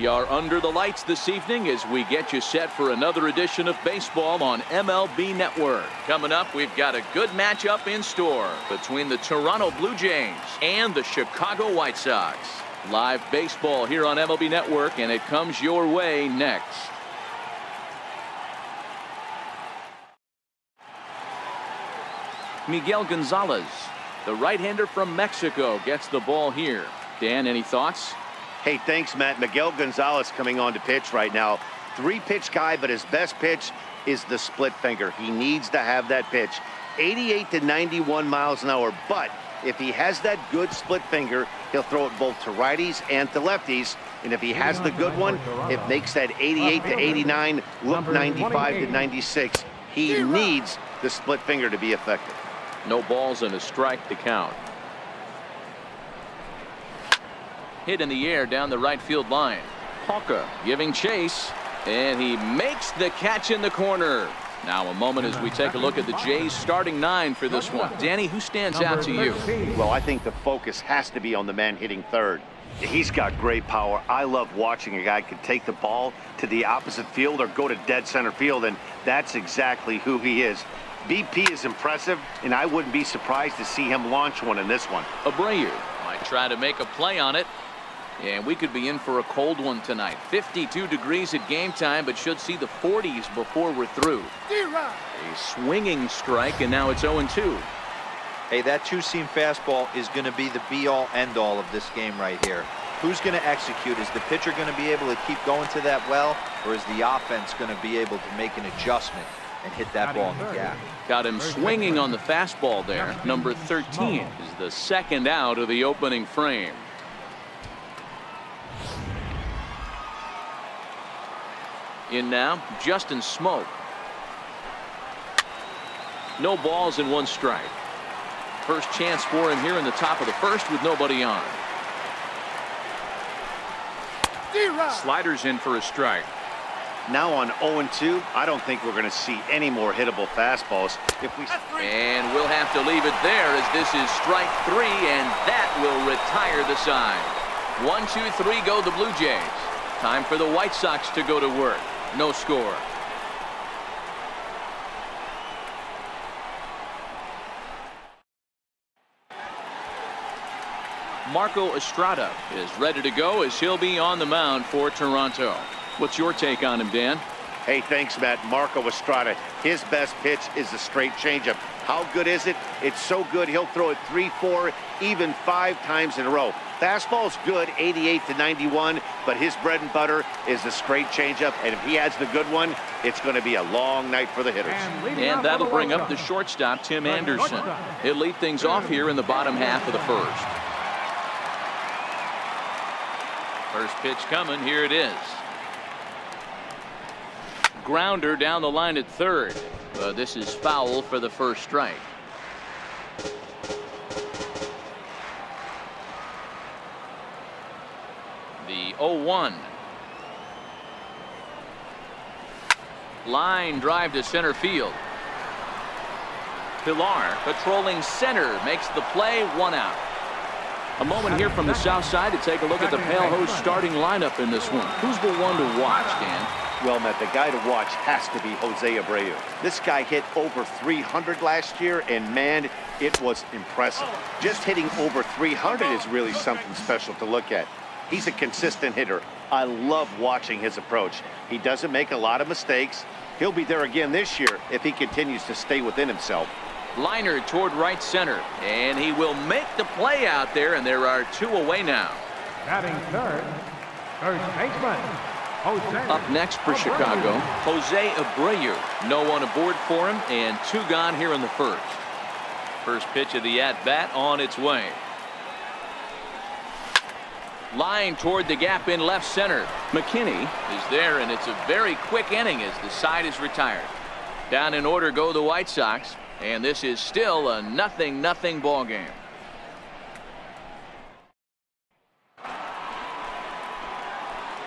We are under the lights this evening as we get you set for another edition of baseball on MLB Network. Coming up, we've got a good matchup in store between the Toronto Blue Jays and the Chicago White Sox. Live baseball here on MLB Network, and it comes your way next. Miguel Gonzalez, the right-hander from Mexico, gets the ball here. Dan, any thoughts? Hey, thanks, Matt. Miguel Gonzalez coming on to pitch right now. 3-pitch guy, but his best pitch is the split finger. He needs to have that pitch. 88 to 91 miles an hour, but if he has that good split finger, he'll throw it both to righties and to lefties. And if he has the good one, it makes that 88 to 89 look 95 to 96. He needs the split finger to be effective. No balls and a strike to count. Hit in the air down the right field line. Hawker giving chase, and he makes the catch in the corner. Now a moment as we take a look at the Jays starting 9 for this one. Danny, who stands out to you? Well, I think the focus has to be on the man hitting third. He's got great power. I love watching a guy could take the ball to the opposite field or go to dead center field, and that's exactly who he is. BP is impressive, and I wouldn't be surprised to see him launch one in this one. Abreu might try to make a play on it. And we could be in for a cold one tonight. 52 degrees at game time, but should see the 40s before we're through. A swinging strike, and now it's 0-2. Hey, that two-seam fastball is going to be the be-all, end-all of this game right here. Who's going to execute? Is the pitcher going to be able to keep going to that well, or is the offense going to be able to make an adjustment and hit that ball in the gap? Got him swinging on the fastball there. Number 13 is the second out of the opening frame. In now, Justin Smoke. No balls and 1 strike. First chance for him here in the top of the first with nobody on. Sliders in for a strike. Now on 0-2, I don't think we're going to see any more hittable fastballs. And we'll have to leave it there as this is strike 3, and that will retire the side. 1-2-3 go the Blue Jays. Time for the White Sox to go to work. No score. Marco Estrada is ready to go as he'll be on the mound for Toronto. What's your take on him, Dan? Hey, thanks, Matt. Marco Estrada, his best pitch is a straight changeup. How good is it? It's so good he'll throw it 3, 4, even 5 times in a row. Fastball's good, 88 to 91, but his bread and butter is the straight changeup, and if he has the good one, it's going to be a long night for the hitters. And that'll bring up the shortstop, Tim Anderson. He'll lead things off here in the bottom half of the first. First pitch coming, here it is. Grounder down the line at third. This is foul for the first strike. The 0-1. Line drive to center field. Pilar patrolling center makes the play, 1 out. A moment here from the south side to take a look at the Pale Host starting lineup in this one. Who's the one to watch, Dan? Well, Matt, the guy to watch has to be Jose Abreu. This guy hit over 300 last year, and man, it was impressive. Just hitting over 300 is really something special to look at. He's a consistent hitter. I love watching his approach. He doesn't make a lot of mistakes. He'll be there again this year if he continues to stay within himself. Liner toward right center, and he will make the play out there, and there are 2 away now. Batting third baseman. Up next for Chicago, Jose Abreu. No one aboard for him, and 2 gone here in the first. First pitch of the at-bat on its way. Line toward the gap in left center. McKinney is there, and it's a very quick inning as the side is retired. Down in order go the White Sox, and this is still a 0-0 ball game.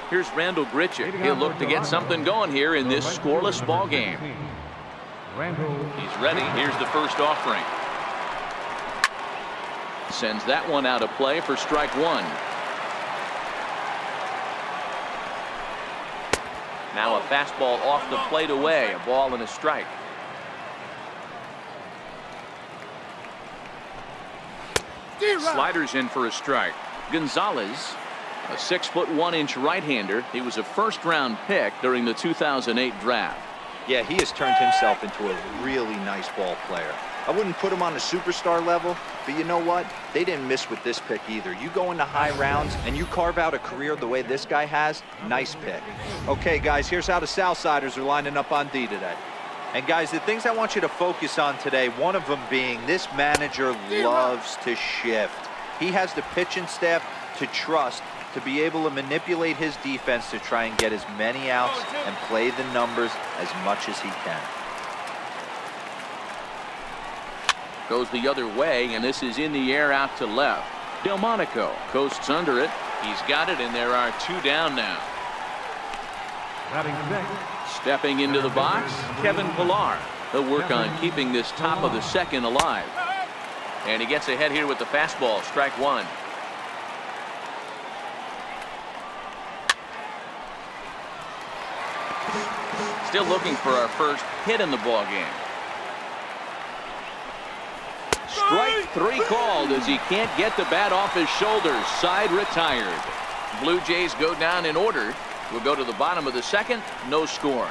Here's Randall Grichuk. He'll look to get something going here in this scoreless ball game. He's ready. Here's the first offering. Sends that one out of play for strike 1. Now a fastball off the plate away, a ball and a strike. Sliders in for a strike. Gonzalez, a 6'1" right-hander. He was a first-round pick during the 2008 draft. Yeah, he has turned himself into a really nice ball player. I wouldn't put him on a superstar level, but you know what? They didn't miss with this pick either. You go into high rounds and you carve out a career the way this guy has, nice pick. Okay, guys, here's how the Southsiders are lining up on D today. And guys, the things I want you to focus on today, one of them being this manager loves to shift. He has the pitching staff to trust to be able to manipulate his defense to try and get as many outs and play the numbers as much as he can. Goes the other way, and this is in the air out to left. Delmonico coasts under it. He's got it, and there are 2 down now. Batting sixth. Stepping into the box, Kevin Pillar. He'll work on keeping this top of the second alive. And he gets ahead here with the fastball, strike 1. Still looking for our first hit in the ball game. Strike 3 called as he can't get the bat off his shoulders. Side retired. Blue Jays go down in order. We'll go to the bottom of the second. No score.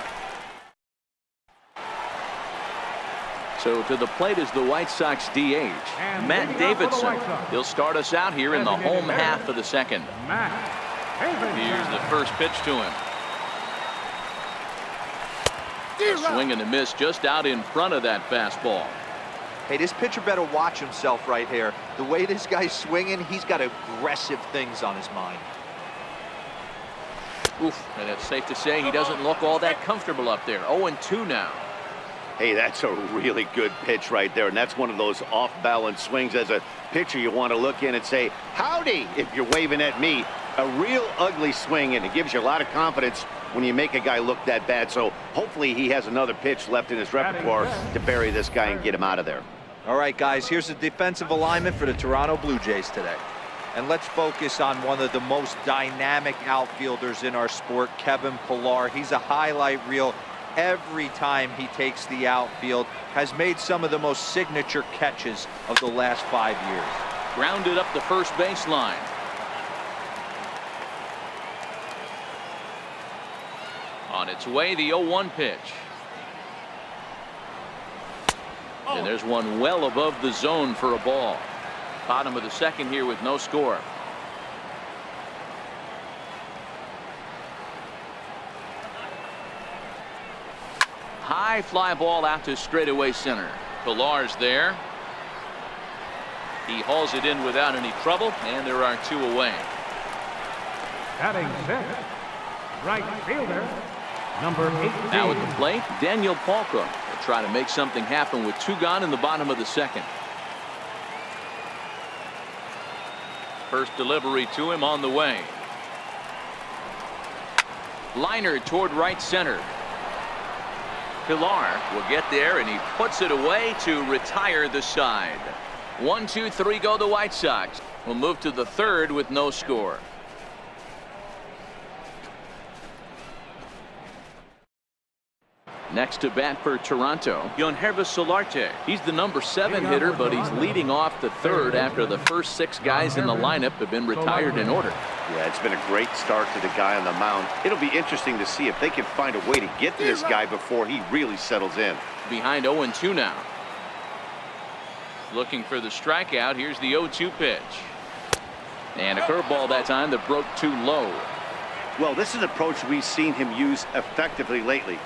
So to the plate is the White Sox DH, Matt Davidson. He'll start us out here in the home half of the second. Here's the first pitch to him. A swing and a miss just out in front of that fastball. Hey, this pitcher better watch himself right here. The way this guy's swinging, he's got aggressive things on his mind. Oof, and it's safe to say he doesn't look all that comfortable up there. 0-2 now. Hey, that's a really good pitch right there, and that's one of those off-balance swings. As a pitcher, you want to look in and say, howdy, if you're waving at me. A real ugly swing, and it gives you a lot of confidence when you make a guy look that bad. So hopefully he has another pitch left in his repertoire to bury this guy and get him out of there. All right, guys, here's the defensive alignment for the Toronto Blue Jays today. And let's focus on one of the most dynamic outfielders in our sport, Kevin Pillar. He's a highlight reel every time he takes the outfield, has made some of the most signature catches of the last 5 years. Grounded up the first baseline. On its way, the 0-1 pitch. And there's one well above the zone for a ball. Bottom of the second here with no score. High fly ball out to straightaway center. Pillar's there. He hauls it in without any trouble, and there are 2 away. Batting sixth. Right fielder, number 18. Now at the plate, Daniel Palka will try to make something happen with 2 gone in the bottom of the second. First delivery to him on the way. Liner toward right center. Pillar will get there, and he puts it away to retire the side. 1, 2, 3 go the White Sox. We'll move to the third with no score. Next to bat for Toronto, Yonhervis Solarte. He's the number 7 hitter, but he's leading off the third after the first 6 guys in the lineup have been retired in order. Yeah, it's been a great start to the guy on the mound. It'll be interesting to see if they can find a way to get to this guy before he really settles in. Behind 0-2 now. Looking for the strikeout. Here's the 0-2 pitch. And a curveball that time that broke too low. Well, this is an approach we've seen him use effectively lately.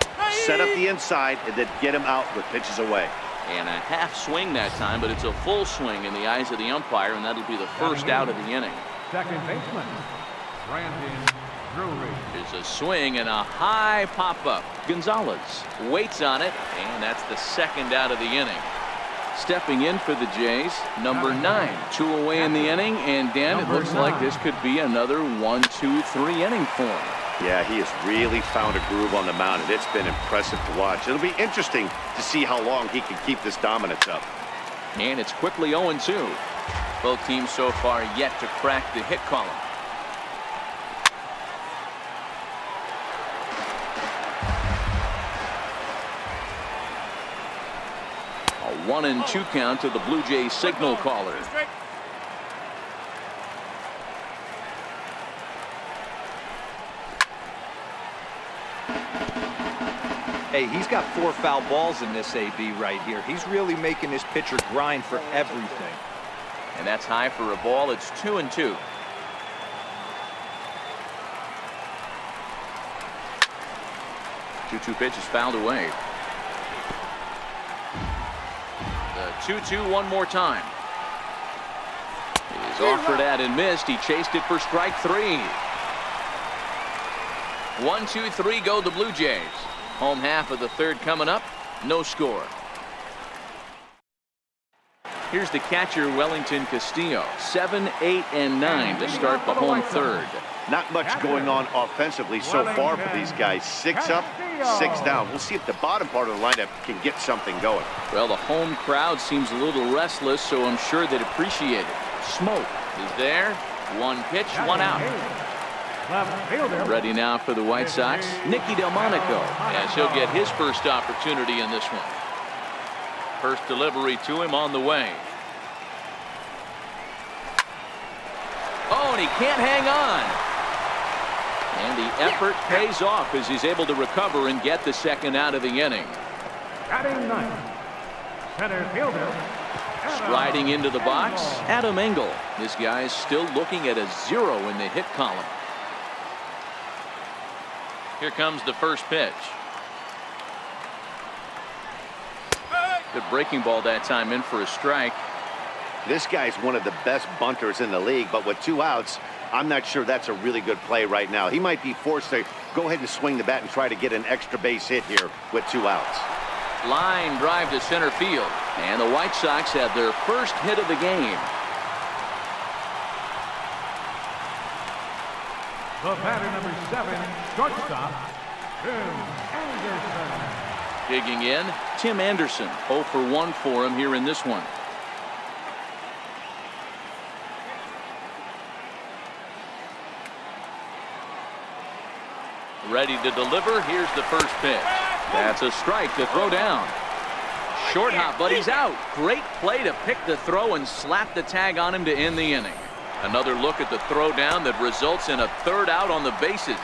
Set up the inside and then get him out with pitches away. And a half swing that time, but it's a full swing in the eyes of the umpire, and that'll be the first out of the inning. Second baseman, Brandon Drury. There's a swing and a high pop-up. Gonzalez waits on it, and that's the second out of the inning. Stepping in for the Jays, number 9. 2 away in the inning, and Dan, it looks like this could be another 1, 2, 3 inning for him. Yeah, he has really found a groove on the mound, and it's been impressive to watch. It'll be interesting to see how long he can keep this dominance up. And it's quickly 0-2. Both teams so far yet to crack the hit column. 1-2 count to the Blue Jays signal caller. Hey, he's got 4 foul balls in this AB right here. He's really making this pitcher grind for everything. And that's high for a ball. It's 2-2. Two pitch is fouled away. The 2-2 one more time. He's offered at and missed. He chased it for strike 3. 1-2-3 go the Blue Jays. Home half of the third coming up. No score. Here's the catcher, Wellington Castillo. 7, 8, and 9 to start the home third. Not much going on offensively so far for these guys. 6 up, 6 down. We'll see if the bottom part of the lineup can get something going. Well, the home crowd seems a little restless, so I'm sure they'd appreciate it. Smoke is there. 1 pitch, 1 out. Ready now for the White Sox, Nicky Delmonico, as he'll get his first opportunity in this one. First delivery to him on the way. Oh, and he can't hang on. And the effort pays off as he's able to recover and get the second out of the inning. Batting ninth, center fielder. Striding into the box, Adam Engel. This guy is still looking at a 0 in the hit column. Here comes the first pitch. Good breaking ball that time, in for a strike. This guy's one of the best bunters in the league, but with 2 outs, I'm not sure that's a really good play right now. He might be forced to go ahead and swing the bat and try to get an extra base hit here with 2 outs. Line drive to center field, and the White Sox have their first hit of the game. The batter, number 7, shortstop, Tim Anderson. Digging in, Tim Anderson. 0 for 1 for him here in this one. Ready to deliver. Here's the first pitch. That's a strike to throw down. Short hop, but he's out. Great play to pick the throw and slap the tag on him to end the inning. Another look at the throw down that results in a third out on the bases.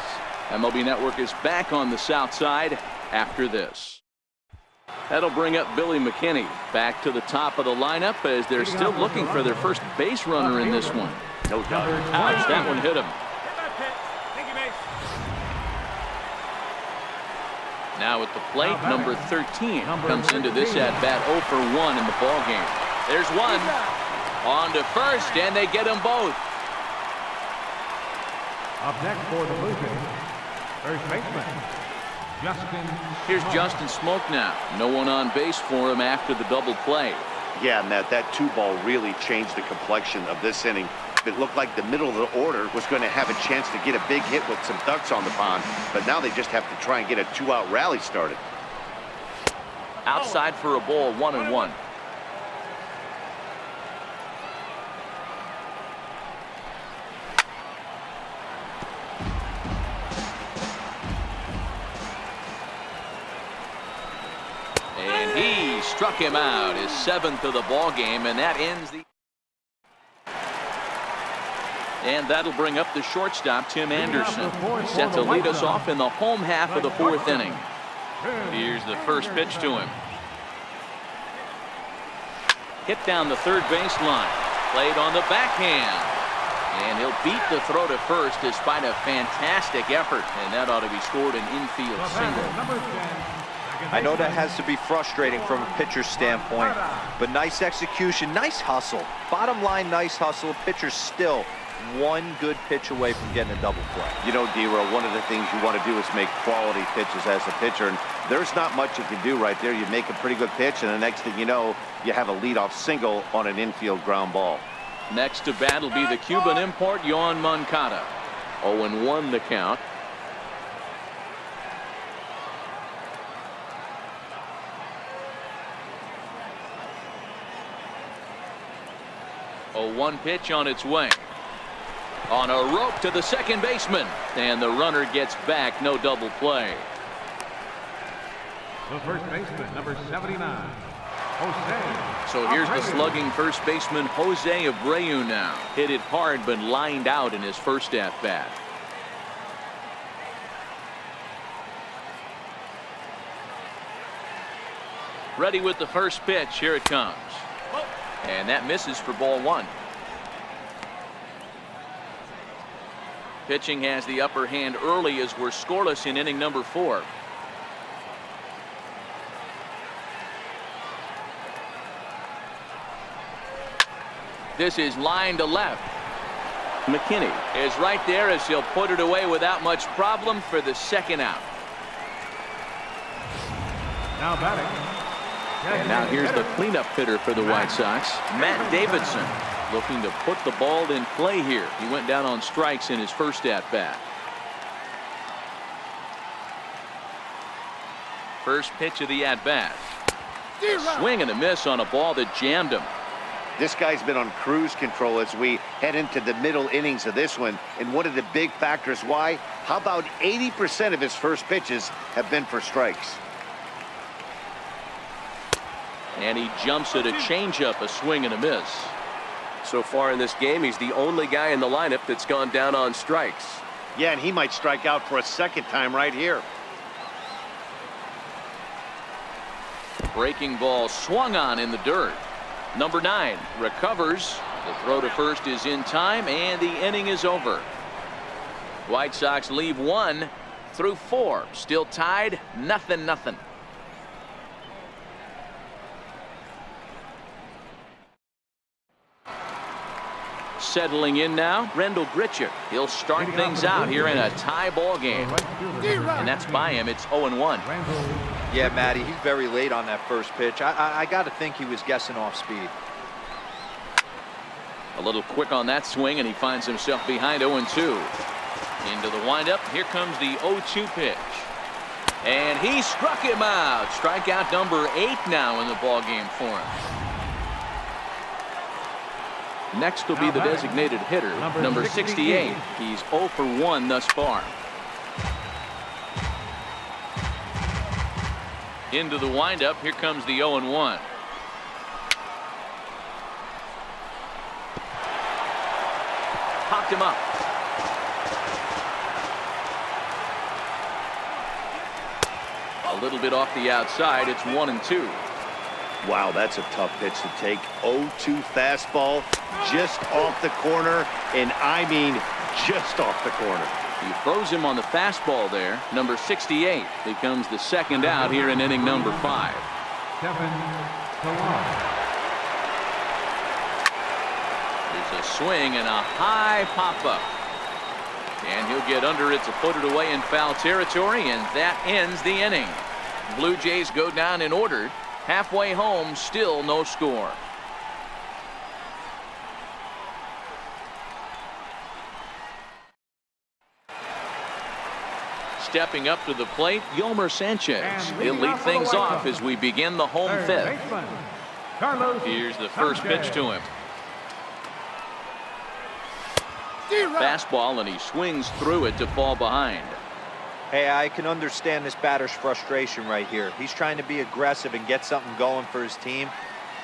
MLB Network is back on the south side after this. That'll bring up Billy McKinney back to the top of the lineup as they're still looking for their first base runner in this one. No doubt. Ouch, that one hit him. Now at the plate, number 13 comes into this at-bat 0 for 1 in the ball game. There's one. On to first, and they get them both. Up next for the Blue Jays, first baseman, Justin. Here's Justin Smoke now. No one on base for him after the double play. Yeah, Matt, that 2-ball really changed the complexion of this inning. It looked like the middle of the order was going to have a chance to get a big hit with some ducks on the pond, but now they just have to try and get a 2-out rally started. Outside for a ball, 1-1. And he struck him out, his 7th of the ball game, and that ends the. And that'll bring up the shortstop, Tim Anderson, set to lead us off in the home half of the 4th inning. Here's the first pitch to him. Hit down the third baseline. Played on the backhand. And he'll beat the throw to first despite a fantastic effort. And that ought to be scored an infield single. I know that has to be frustrating from a pitcher's standpoint, but nice execution, nice hustle. Bottom line, nice hustle. Pitcher's still one good pitch away from getting a double play. You know, D-Row, one of the things you want to do is make quality pitches as a pitcher, and there's not much you can do right there. You make a pretty good pitch, and the next thing you know, you have a leadoff single on an infield ground ball. Next to bat will be the Cuban import, Yoan Moncada. 0-1 the count. A 1 pitch on its way. On a rope to the second baseman, and the runner gets back. No double play. The first baseman, number 79, Jose. So here's the Abreu. slugging first baseman Jose Abreu now. Hit it hard but lined out in his first at-bat. Ready with the first pitch. Here it comes. And that misses for ball one. Pitching has the upper hand early as we're scoreless in inning number 4. This is line to left. McKinney is right there as he'll put it away without much problem for the second out. Now batting. And now here's the cleanup hitter for the White Sox, Matt Davidson, looking to put the ball in play here. He went down on strikes in his first at-bat. First pitch of the at-bat. Swing and a miss on a ball that jammed him. This guy's been on cruise control as we head into the middle innings of this one. And one of the big factors why, how about 80% of his first pitches have been for strikes? And he jumps at a changeup, a swing and a miss. So far in this game, he's the only guy in the lineup that's gone down on strikes. Yeah, and he might strike out for a second time right here. Breaking ball swung on in the dirt. Number 9 recovers. The throw to first is in time, and the inning is over. White Sox leave 1 through 4. Still tied, 0-0. Settling in now, Rendell Grichuk. He'll start things out here in a tie ball game. And that's by him. It's 0-1. Yeah, Matty, he's very late on that first pitch. I got to think he was guessing off speed. A little quick on that swing, and he finds himself behind 0-2. Into the windup. Here comes the 0-2 pitch. And he struck him out. Strikeout number 8 now in the ball game for him. Next will be the designated hitter, number 68. He's 0 for 1 thus far. Into the windup. Here comes the 0-1. Popped him up. A little bit off the outside. It's 1-2. Wow, that's a tough pitch to take. 0-2 fastball just off the corner, and I mean just off the corner. He throws him on the fastball there. Number 68 becomes the second out here in inning number 5. Kevin Pillar. There's a swing and a high pop-up. And he'll get under it to put it away in foul territory, and that ends the inning. Blue Jays go down in order. Halfway home, still no score. Stepping up to the plate, Yolmer Sanchez. He'll lead things off as we begin the home fifth. Here's the first pitch to him. Fastball, and he swings through it to fall behind. Hey, I can understand this batter's frustration right here. He's trying to be aggressive and get something going for his team.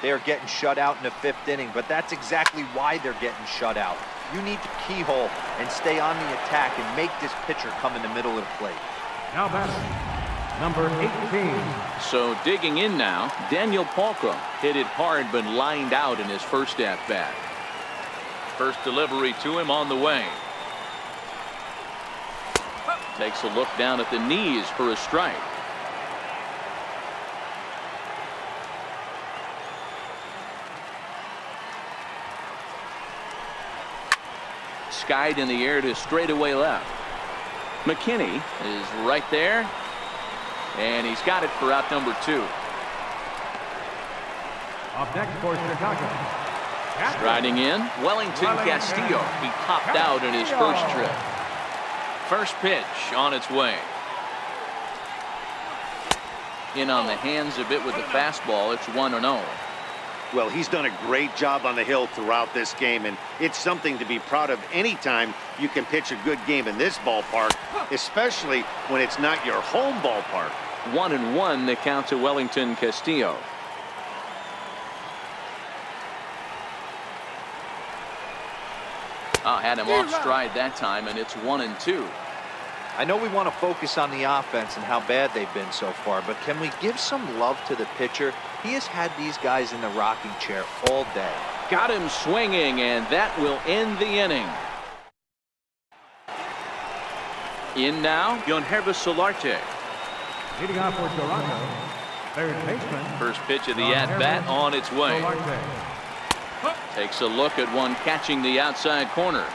They are getting shut out in the 5th inning, but that's exactly why they're getting shut out. You need to keyhole and stay on the attack and make this pitcher come in the middle of the plate. Now batting, number 18. So digging in now, Daniel Palka hit it hard but lined out in his first at-bat. First delivery to him on the way. Takes a look down at the knees for a strike. Skied in the air to straightaway left. McKinney is right there, and he's got it for out number 2. Up next for Chicago. Striding in, Wellington Castillo. He popped out in his first trip. First pitch on its way. In on the hands a bit with the fastball. It's 1-0. Well, he's done a great job on the hill throughout this game, and it's something to be proud of anytime you can pitch a good game in this ballpark, especially when it's not your home ballpark. 1-1 the count to Wellington Castillo. Had him off stride that time, and it's 1-2. I know we want to focus on the offense and how bad they've been so far, but can we give some love to the pitcher? He has had these guys in the rocking chair all day. Got him swinging, and that will end the inning. In now, Yonhervis Solarte. Leading off for Toronto, third baseman. First pitch of the at-bat on its way. Takes a look at one catching the outside corner.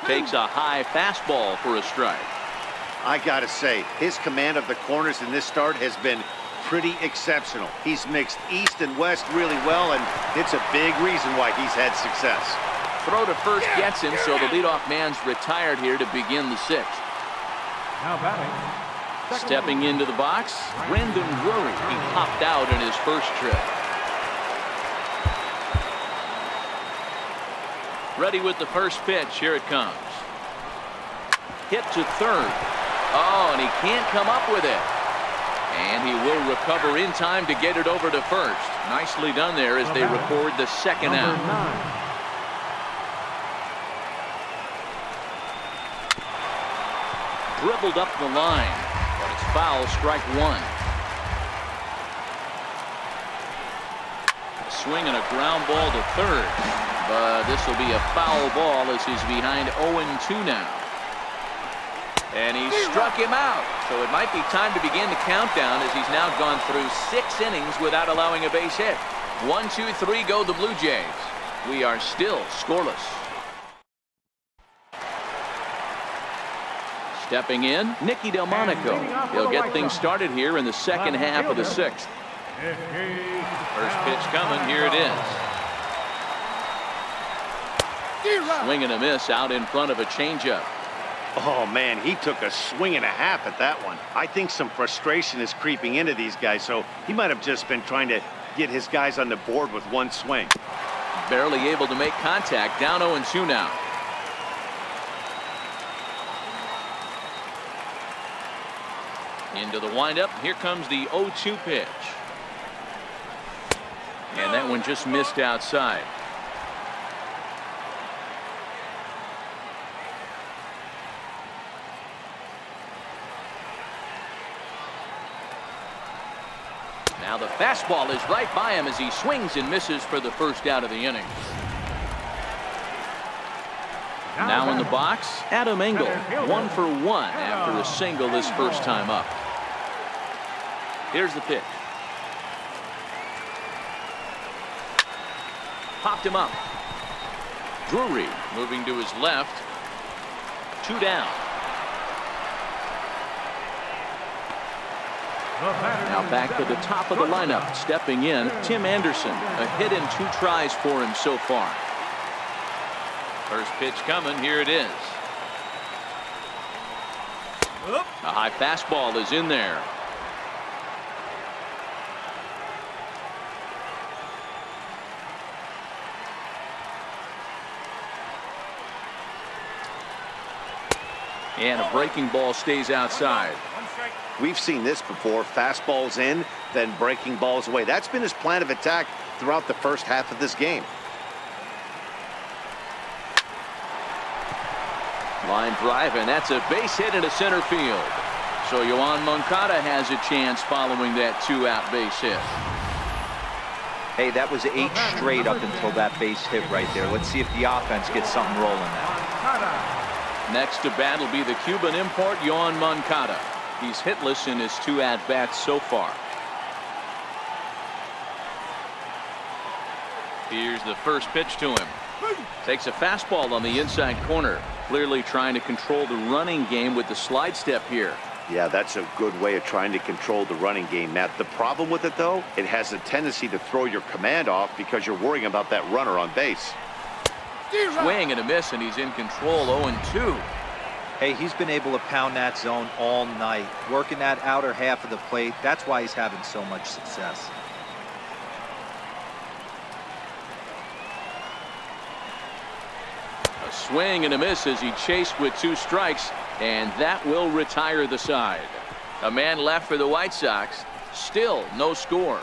Takes a high fastball for a strike. I gotta say, his command of the corners in this start has been pretty exceptional. He's mixed east and west really well, and it's a big reason why he's had success. Throw to first gets him, so the leadoff man's retired here to begin the sixth. Now batting. Stepping into the box, Brendan Drury. He popped out in his first trip. Ready with the first pitch. Here it comes. Hit to third. Oh, and he can't come up with it. And he will recover in time to get it over to first. Nicely done there as they record the second out. Dribbled up the line, but it's foul, strike one. A swing and a ground ball to third, but this will be a foul ball as he's behind 0-2 now. And he struck him out, so it might be time to begin the countdown as he's now gone through 6 innings without allowing a base hit. 1, 2, 3 go the Blue Jays. We are still scoreless. Stepping in, Nicky Delmonico. He'll get things started here in the second half of the sixth. First pitch coming, here it is. Swing and a miss out in front of a changeup. Oh, man, he took a swing and a half at that one. I think some frustration is creeping into these guys, so he might have just been trying to get his guys on the board with one swing. Barely able to make contact, down 0-2 now. Into the windup, here comes the 0-2 pitch. And that one just missed outside. Now the fastball is right by him as he swings and misses for the first out of the inning. Now in the box, Adam Engel, 1 for 1 after a single his first time up. Here's the pitch. Popped him up. Drury moving to his left. 2 down. Now back to the top of the lineup. Stepping in, Tim Anderson. A hit in 2 tries for him so far. First pitch coming. Here it is. A high fastball is in there. And a breaking ball stays outside. We've seen this before. Fastballs in, then breaking balls away. That's been his plan of attack throughout the first half of this game. Line drive, and that's a base hit into center field. So Yoan Moncada has a chance following that 2-out base hit. Hey, that was 8 straight up until that base hit right there. Let's see if the offense gets something rolling now. Next to bat will be the Cuban import, Yoan Moncada. He's hitless in his 2 at-bats so far. Here's the first pitch to him. Takes a fastball on the inside corner. Clearly trying to control the running game with the slide step here. Yeah, that's a good way of trying to control the running game, Matt. The problem with it, though, it has a tendency to throw your command off because you're worrying about that runner on base. Swing and a miss, and he's in control. 0-2. Hey, he's been able to pound that zone all night, working that outer half of the plate. That's why he's having so much success. A swing and a miss as he chased with 2 strikes, and that will retire the side. A man left for the White Sox. Still no score.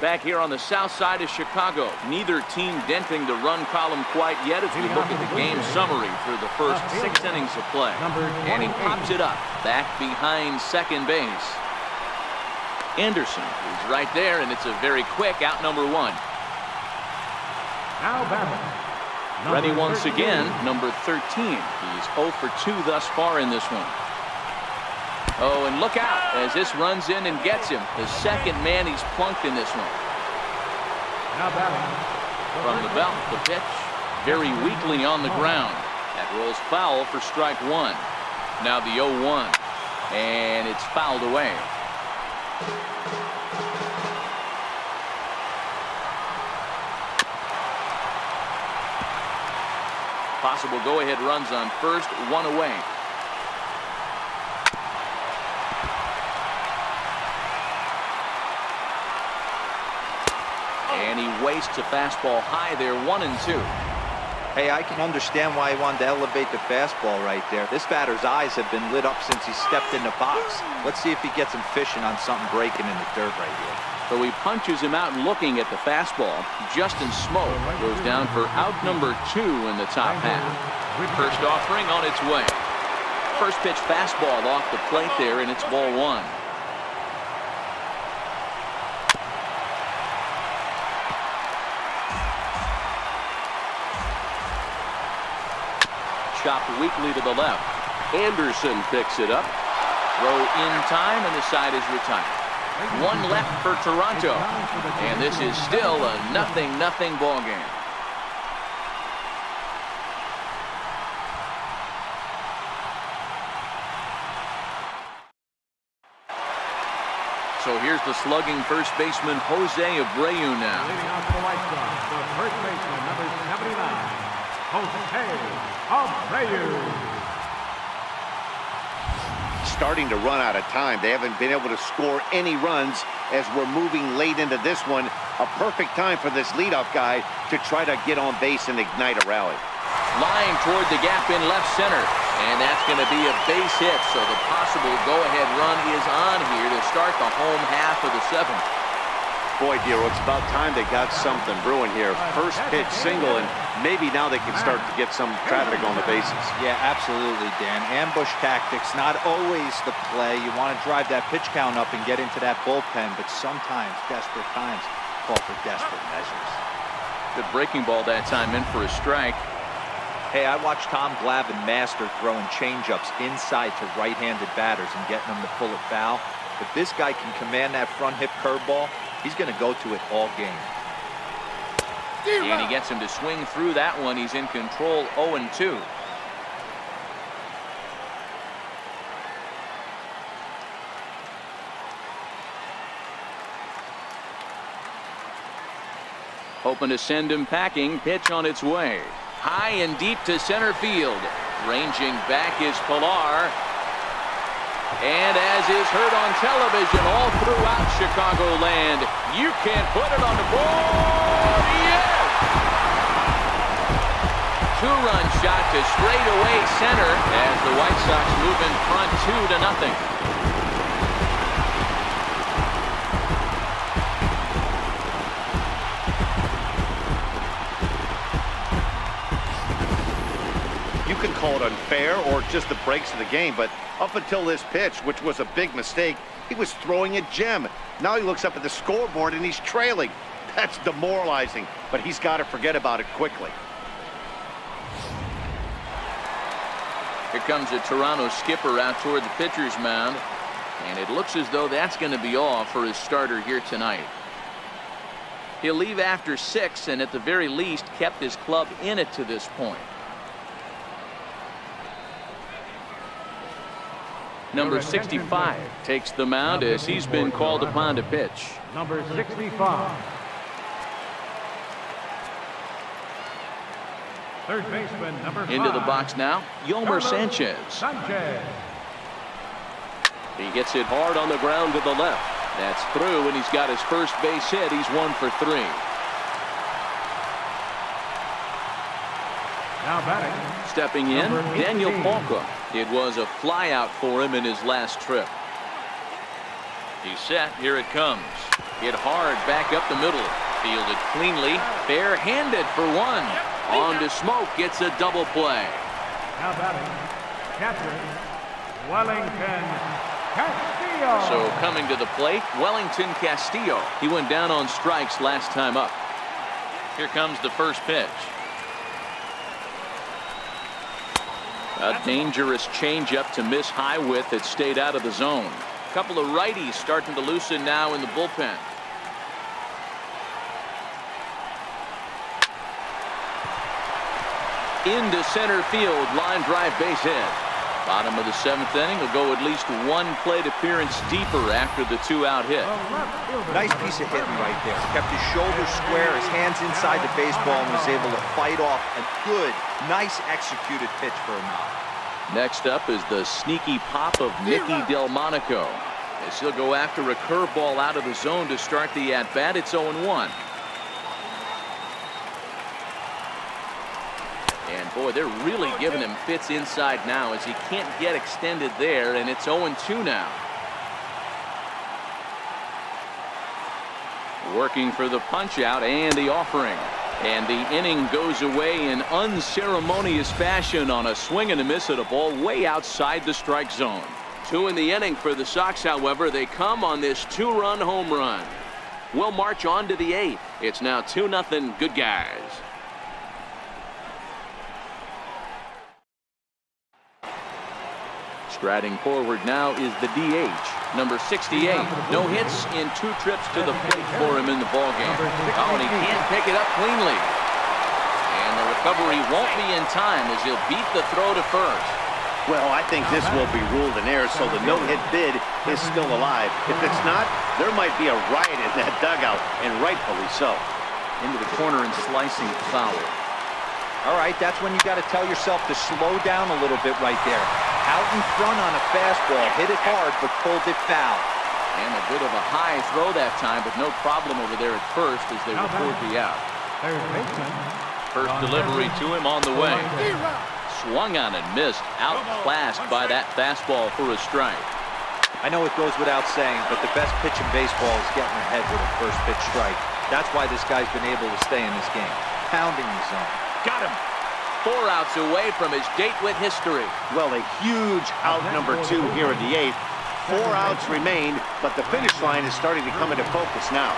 Back here on the south side of Chicago, neither team denting the run column quite yet as we look at the game summary through the first 6 innings of play. And he pops it up back behind second base. Anderson is right there, and it's a very quick out number 1. Now batting. Ready once again, number 13. He's 0 for 2 thus far in this one. Oh, and look out as this runs in and gets him. The second man he's plunked in this one. Now batting. From the belt, the pitch, very weakly on the ground. That rolls foul for strike 1. Now the 0-1, and it's fouled away. Possible go-ahead runs on first, 1 away. And he wastes a fastball high there, 1-2. Hey, I can understand why he wanted to elevate the fastball right there. This batter's eyes have been lit up since he stepped in the box. Let's see if he gets him fishing on something breaking in the dirt right here. So he punches him out looking at the fastball. Justin Smoke goes down for out number 2 in the top half. First offering on its way. First pitch fastball off the plate there, and it's ball 1. Chopped weakly to the left. Anderson picks it up. Throw in time, and the side is retired. 1 left for Toronto. And this is still a 0-0 ball game. So here's the slugging first baseman Jose Abreu now. Leading out to the White Sox, the first baseman, number 79, Jose Abreu. Starting to run out of time. They haven't been able to score any runs as we're moving late into this one. A perfect time for this leadoff guy to try to get on base and ignite a rally. Flying toward the gap in left center. And that's going to be a base hit. So the possible go-ahead run is on here to start the home half of the 7th. Boy, Dero, it's about time they got something brewing here. First pitch single, and maybe now they can start to get some traffic on the bases. Yeah, absolutely, Dan. Ambush tactics, not always the play. You want to drive that pitch count up and get into that bullpen, but sometimes desperate times call for desperate measures. Good breaking ball that time, in for a strike. Hey, I watched Tom Glavine master throwing changeups inside to right-handed batters and getting them to pull it foul. If this guy can command that front hip curveball, he's going to go to it all game. And he gets him to swing through that one. He's in control, 0-2. Hoping to send him packing. Pitch on its way. High and deep to center field. Ranging back is Pilar. And as is heard on television all throughout Chicagoland, you can't put it on the board. Yes! 2-run shot to straightaway center as the White Sox move in front 2-0. You can call it unfair or just the breaks of the game, but up until this pitch, which was a big mistake, he was throwing a gem. Now he looks up at the scoreboard and he's trailing. That's demoralizing, but he's got to forget about it quickly. Here comes a Toronto skipper out toward the pitcher's mound, and it looks as though that's going to be all for his starter here tonight. He'll leave after 6 and at the very least kept his club in it to this point. Number 65 takes the mound as he's been called upon to pitch. Number 65. Third baseman, number 5. Into the box now, Yomer Sanchez. He gets it hard on the ground to the left. That's through, and he's got his first base hit. He's 1 for 3. Now batting. Stepping in, Daniel Palka. It was a flyout for him in his last trip. He's set. Here it comes. Hit hard back up the middle. Fielded cleanly. Bare-handed for one. On to Smoke. Gets a double play. Now batting, catcher, Wellington Castillo. So coming to the plate, Wellington Castillo. He went down on strikes last time up. Here comes the first pitch. A dangerous changeup to miss high with. It stayed out of the zone. A couple of righties starting to loosen now in the bullpen. Into center field, line drive, base hit. Bottom of the 7th inning will go at least one plate appearance deeper after the 2-out hit. Nice piece of hitting right there. Kept his shoulders square, his hands inside the baseball, and was able to fight off a good, nice executed pitch for him. Next up is the sneaky pop of Nicky Delmonico, as he'll go after a curveball out of the zone to start the at-bat. It's 0-1. And boy, they're really giving him fits inside now, as he can't get extended there, and it's 0-2 now. Working for the punch out and the offering. And the inning goes away in unceremonious fashion on a swing and a miss at a ball way outside the strike zone. 2 in the inning for the Sox, however. They come on this 2-run home run. We'll march on to the 8th. It's now 2-0 good guys. Striding forward now is the DH, number 68. No hits in 2 trips to the plate for him in the ballgame. Oh, and he can't pick it up cleanly. And the recovery won't be in time, as he'll beat the throw to first. Well, I think this will be ruled an error, so the no-hit bid is still alive. If it's not, there might be a riot in that dugout, and rightfully so. Into the corner and slicing foul. All right, that's when you got to tell yourself to slow down a little bit right there. Out in front on a fastball, hit it hard, but pulled it foul. And a bit of a high throw that time, but no problem over there at first as they record the out. First delivery to him on the way. Swung on and missed, outclassed by that fastball for a strike. I know it goes without saying, but the best pitch in baseball is getting ahead with a first pitch strike. That's why this guy's been able to stay in this game. Pounding the zone. Got him. 4 outs away from his date with history. Well, a huge out number 2 here in the 8th. 4 outs remain, but the finish line is starting to come into focus now.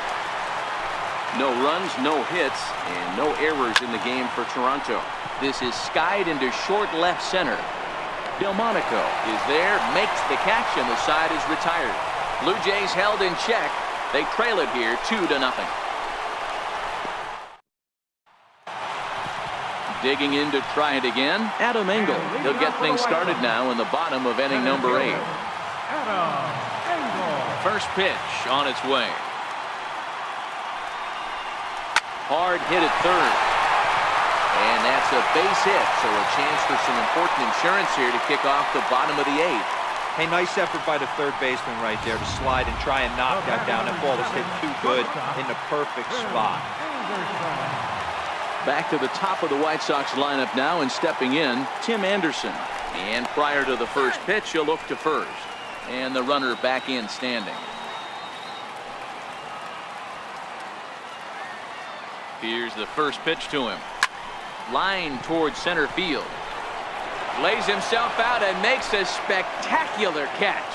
No runs, no hits, and no errors in the game for Toronto. This is skied into short left center. Delmonico is there, makes the catch, and the side is retired. Blue Jays held in check. They trail it here 2-0. Digging in to try it again, Adam Engel. He'll get things started now in the bottom of inning number 8. First pitch on its way. Hard hit at third. And that's a base hit, so a chance for some important insurance here to kick off the bottom of the 8th. Hey, nice effort by the third baseman right there to slide and try and knock that down. That ball was hit too good in the perfect spot. Back to the top of the White Sox lineup now, and stepping in, Tim Anderson. And prior to the first pitch, he'll look to first. And the runner back in standing. Here's the first pitch to him. Line towards center field. Lays himself out and makes a spectacular catch.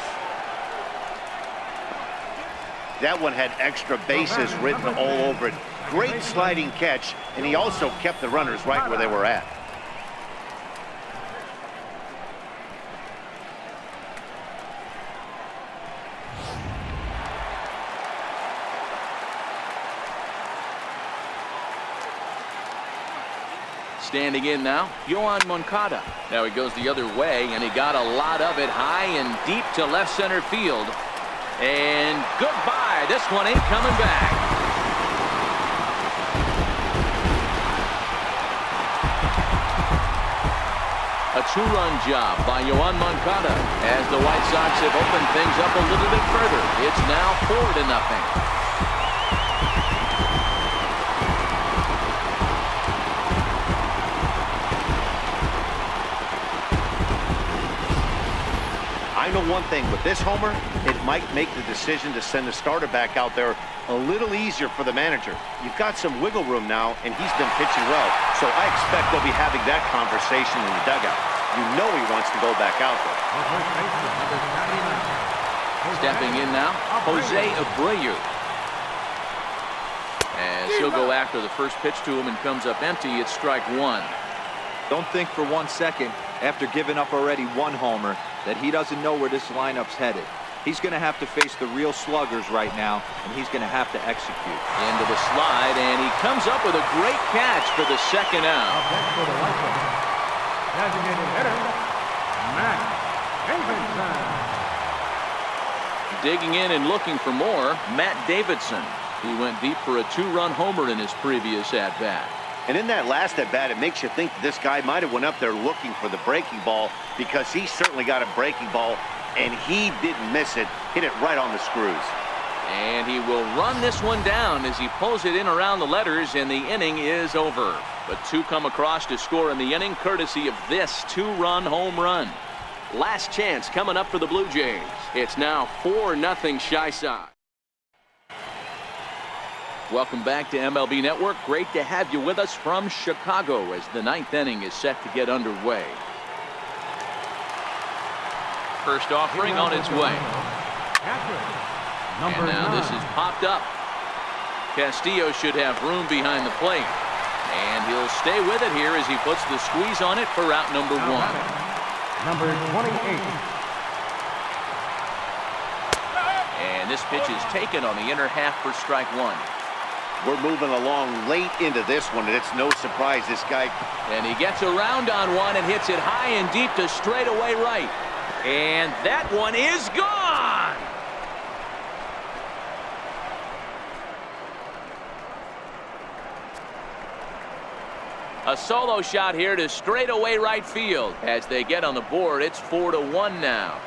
That one had extra bases written all over it. Great sliding catch, and he also kept the runners right where they were at. Standing in now, Yoan Moncada. Now he goes the other way, and he got a lot of it high and deep to left center field. And goodbye. This one ain't coming back. A 2-run job by Yoan Moncada as the White Sox have opened things up a little bit further. It's now 4-0. I know one thing with this homer, it might make the decision to send the starter back out there a little easier for the manager. You've got some wiggle room now, and he's been pitching well. So I expect they'll be having that conversation in the dugout. You know he wants to go back out there. Stepping in now, Jose Abreu. As he'll go after the first pitch to him and comes up empty, it's strike one. Don't think for 1 second, after giving up already one homer, that he doesn't know where this lineup's headed. He's going to have to face the real sluggers right now, and he's going to have to execute. Into the slide, and he comes up with a great catch for the second out. Designated hitter, Matt Davidson. Digging in and looking for more, Matt Davidson. He went deep for a 2-run homer in his previous at-bat. And in that last at-bat, it makes you think that this guy might have went up there looking for the breaking ball, because he certainly got a breaking ball, and he didn't miss it. Hit it right on the screws. And he will run this one down as he pulls it in around the letters, and the inning is over. But two come across to score in the inning, courtesy of this 2-run home run. Last chance coming up for the Blue Jays. It's now 4-0 Shy Sox. Welcome back to MLB Network. Great to have you with us from Chicago as the 9th inning is set to get underway. First offering on its way. And now this is popped up. Castillo should have room behind the plate. And he'll stay with it here as he puts the squeeze on it for out number 1. Number 28. And this pitch is taken on the inner half for strike 1. We're moving along late into this one, and it's no surprise this guy. And he gets around on one and hits it high and deep to straightaway right. And that one is gone. A solo shot here to straightaway right field. As they get on the board, it's 4-1 now.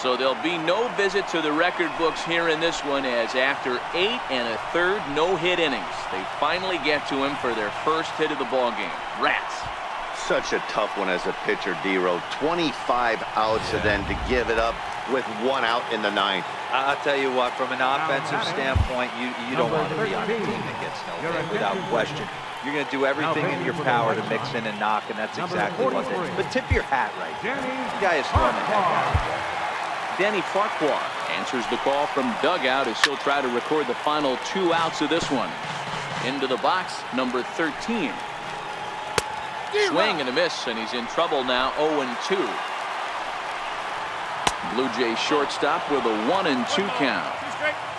So there'll be no visit to the record books here in this one, as after 8 1/3 no-hit innings, they finally get to him for their first hit of the ballgame. Rats. Such a tough one as a pitcher, D-Row. 25 outs and then to give it up with 1 out in the 9th. I'll tell you what, from an offensive standpoint, you don't want to be on a team that gets no hit without question. You're going to do everything in your power to mix in and knock, and that's exactly what they do. But tip your hat right there. The guy is throwing the heck out of there. Danny Farquhar answers the call from dugout as he'll try to record the final 2 outs of this one. Into the box, number 13. Swing and a miss, and he's in trouble now, 0-2. Blue Jays shortstop with a 1-2 count.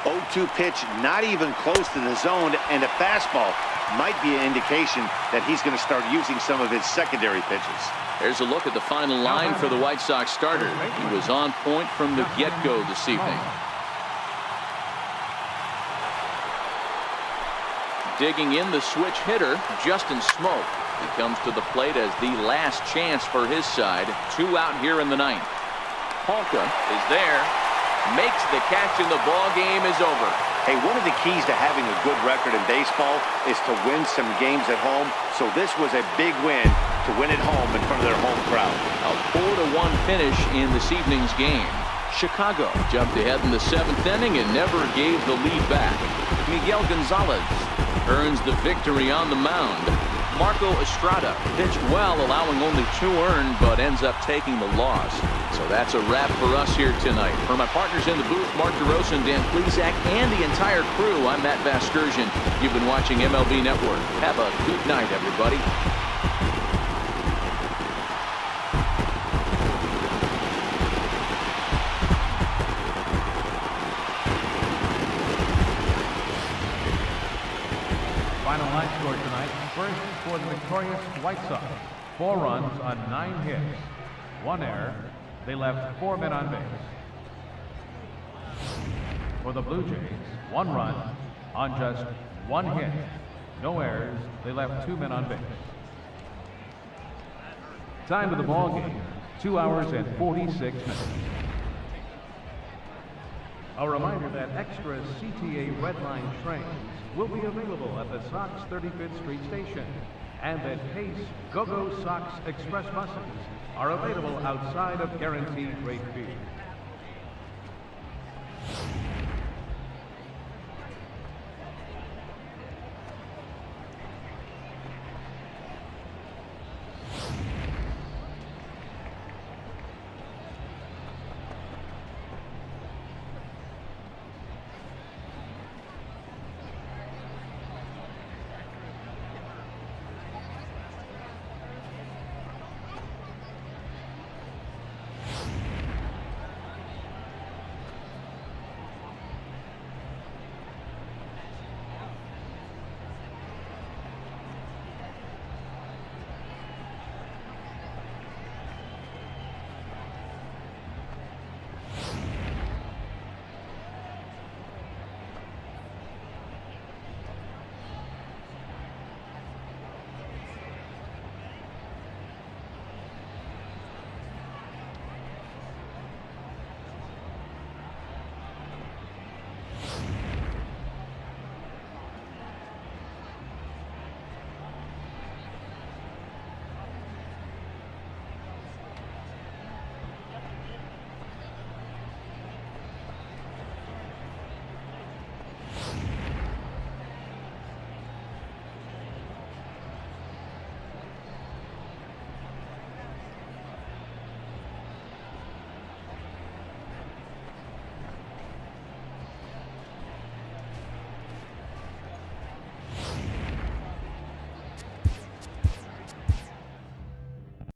0-2 pitch, not even close to the zone, and a fastball might be an indication that he's going to start using some of his secondary pitches. There's a look at the final line for the White Sox starter. He was on point from the get-go this evening. Digging in the switch hitter, Justin Smoke. He comes to the plate as the last chance for his side. 2 out here in the 9th. Polka is there, makes the catch, and the ball game is over. Hey, one of the keys to having a good record in baseball is to win some games at home. So this was a big win to win at home in front of their home crowd. A 4-1 finish in this evening's game. Chicago jumped ahead in the 7th inning and never gave the lead back. Miguel Gonzalez earns the victory on the mound. Marco Estrada pitched well, allowing only 2 earned, but ends up taking the loss. So that's a wrap for us here tonight. For my partners in the booth, Mark DeRosa, Dan Plesac, and the entire crew, I'm Matt Vasgersian. You've been watching MLB Network. Have a good night, everybody. Final line score tonight. First for the victorious White Sox. 4 runs on 9 hits. 1 error. They left 4 men on base. For the Blue Jays, 1 run on just 1 hit. No errors. They left 2 men on base. Time of the ball game, 2 hours and 46 minutes. A reminder that extra CTA Redline trains will be available at the Sox 35th Street station, and that Pace Go-Go Sox Express buses are available outside of guaranteed rate fee.